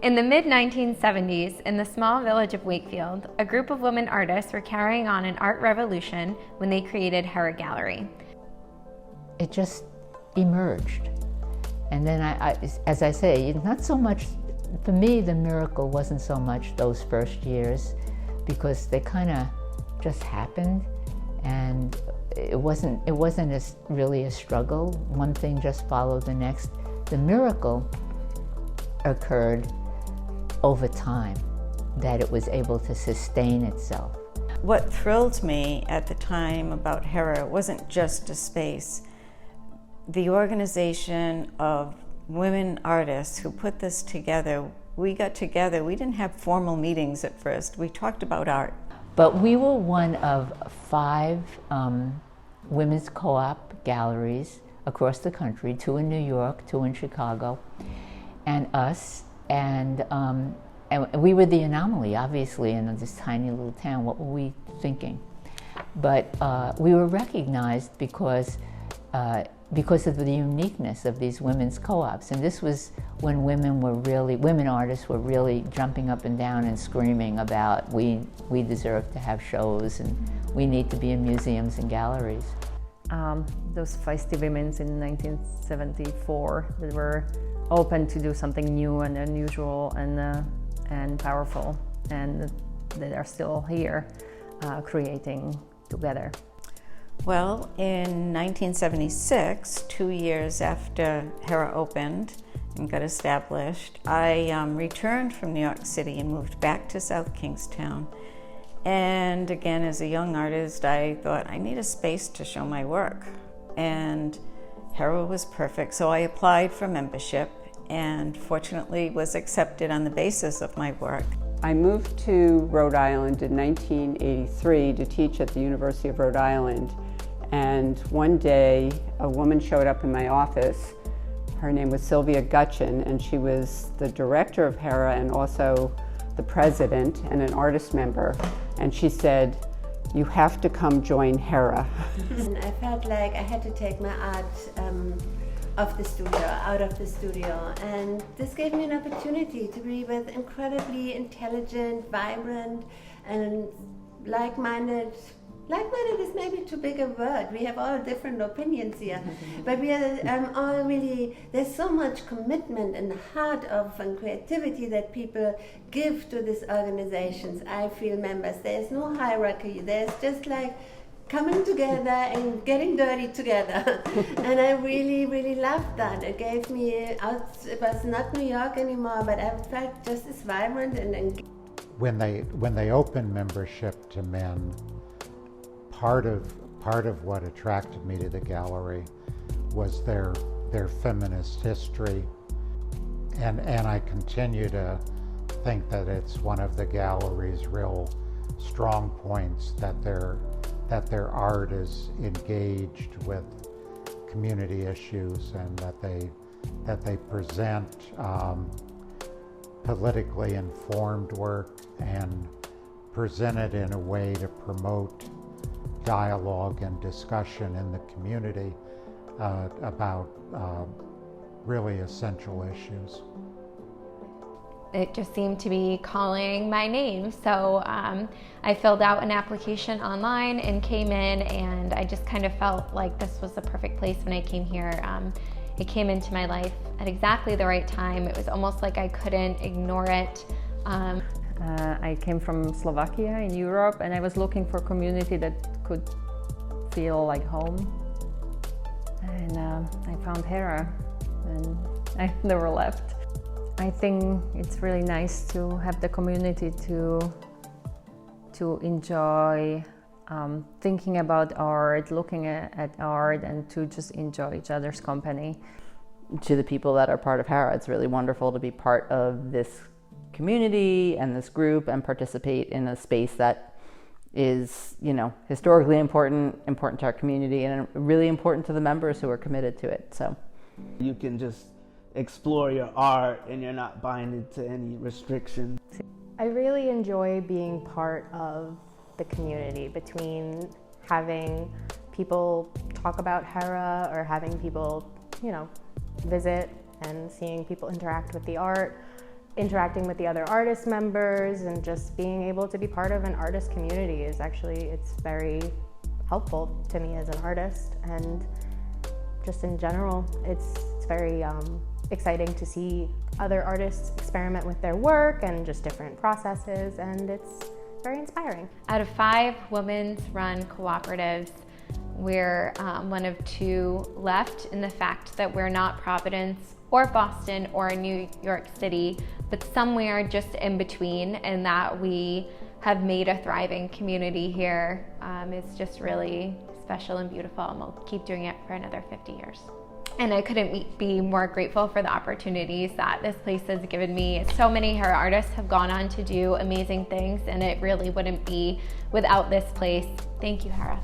In the mid-1970s, in the small village of Wakefield, a group of women artists were carrying on an art revolution when they created Hera Gallery. It just emerged. And then, as I say, not so much, for me, the miracle wasn't so much those first years, because they kind of just happened, and it wasn't really a struggle. One thing just followed the next. The miracle occurred over time, that it was able to sustain itself. What thrilled me at the time about Hera wasn't just a space. The organization of women artists who put this together, we got together, we didn't have formal meetings at first, we talked about art. But we were one of 5 women's co-op galleries across the country, 2 in New York, 2 in Chicago, and us. And we were the anomaly, obviously, in this tiny little town. What were we thinking? But we were recognized because of the uniqueness of these women's co-ops. And this was when women artists were really jumping up and down and screaming about, we deserve to have shows and we need to be in museums and galleries. Those feisty women in 1974 that were open to do something new and unusual and powerful, and they are still here creating together. Well, in 1976, 2 years after Hera opened and got established, I returned from New York City and moved back to South Kingstown. And again, as a young artist, I thought I need a space to show my work. And Hera was perfect, so I applied for membership and fortunately was accepted on the basis of my work. I moved to Rhode Island in 1983 to teach at the University of Rhode Island. And one day, a woman showed up in my office. Her name was Sylvia Gutchin, and she was the director of Hera and also the president and an artist member. And she said, "You have to come join Hera." And I felt like I had to take my art out of the studio. And this gave me an opportunity to be with incredibly intelligent, vibrant, and like-minded is maybe too big a word. We have all different opinions here, but we are all really, there's so much commitment and heart of and creativity that people give to these organizations. I feel members, there's no hierarchy, there's just like coming together and getting dirty together. And I really, really loved that. It gave me it was not New York anymore, but I felt just as vibrant and when they opened membership to men, part of what attracted me to the gallery was their feminist history, and I continue to think that it's one of the gallery's real strong points that their art is engaged with community issues, and that they present politically informed work and present it in a way to promote dialogue and discussion in the community about really essential issues. It just seemed to be calling my name. So I filled out an application online and came in, and I just kind of felt like this was the perfect place when I came here. It came into my life at exactly the right time. It was almost like I couldn't ignore it. I came from Slovakia in Europe, and I was looking for a community that could feel like home. And I found Hera, and I never left. I think it's really nice to have the community to enjoy thinking about art, looking at art, and to just enjoy each other's company. To the people that are part of Hera, it's really wonderful to be part of this community and this group and participate in a space that is, historically important to our community, and really important to the members who are committed to it. So you can just explore your art and you're not binded to any restrictions. I really enjoy being part of the community, between having people talk about Hera or having people, visit, and seeing people interact with the art. interacting with the other artist members and just being able to be part of an artist community is actually, it's very helpful to me as an artist, and just in general, it's very exciting to see other artists experiment with their work and just different processes, and it's very inspiring. Out of 5 women's run cooperatives, we're one of 2 left in the fact that we're not Providence or Boston or New York City, but somewhere just in between, and that we have made a thriving community here. It's just really special and beautiful, and we'll keep doing it for another 50 years. And I couldn't be more grateful for the opportunities that this place has given me. So many Hera artists have gone on to do amazing things, and it really wouldn't be without this place. Thank you, Hera.